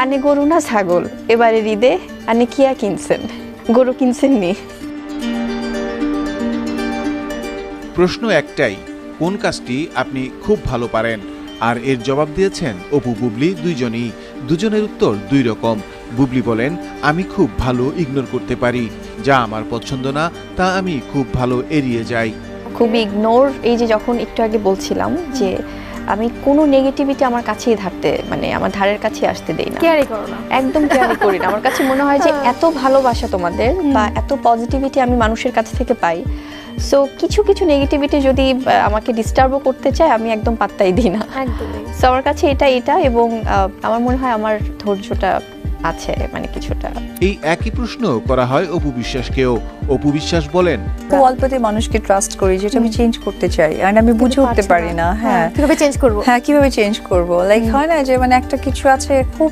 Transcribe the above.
আনে গরু না ছাগল, এবারে ঈদে আনে কিয়া কিনছেন, গরু কিনছেন নি? প্রশ্ন একটাই, কোন কাজটি আপনি খুব ভালো পারেন? আর এর জবাব দিয়েছেন অপু বুবলি দুইজনই। দুজনের উত্তর দুই রকম। বুবলি বলেন, আমি খুব ভালো ইগনোর করতে পারি, যা আমার পছন্দ না তা আমি খুব ভালো এড়িয়ে যাই। খুবই ইগনোর, এই যে যখন একটু আগে বলছিলাম যে আমি কোনো নেগেটিভিটি আমার কাছেই মানে আমার ধারের কাছে আসতে দেই না, কেয়ারই করো না, একদম কেয়ারই করি না। আমার কাছে মনে হয় যে এত ভালোবাসা তোমাদের বা এত পজিটিভিটি আমি মানুষের কাছ থেকে পাই, সো কিছু কিছু নেগেটিভিটি যদি আমাকে ডিস্টার্বও করতে চায় আমি একদম পাত্তাই দিই না। একদমই। সো আমার কাছে এটা এবং আমার মনে হয় আমার ধৈর্যটা আছে মানে কিছুটা। এই একই প্রশ্ন করা হয় অপু বিশ্বাসকেও। অপু বিশ্বাস বলেন, খুব অল্পতে মানুষকে ট্রাস্ট করি, যেটা আমি চেঞ্জ করতে চাই আর আমি বুঝে উঠতে পারি না। হ্যাঁ, কিভাবে চেঞ্জ করবো? হ্যাঁ, কিভাবে চেঞ্জ করব? লাইক হয় না যে মানে একটা কিছু আছে খুব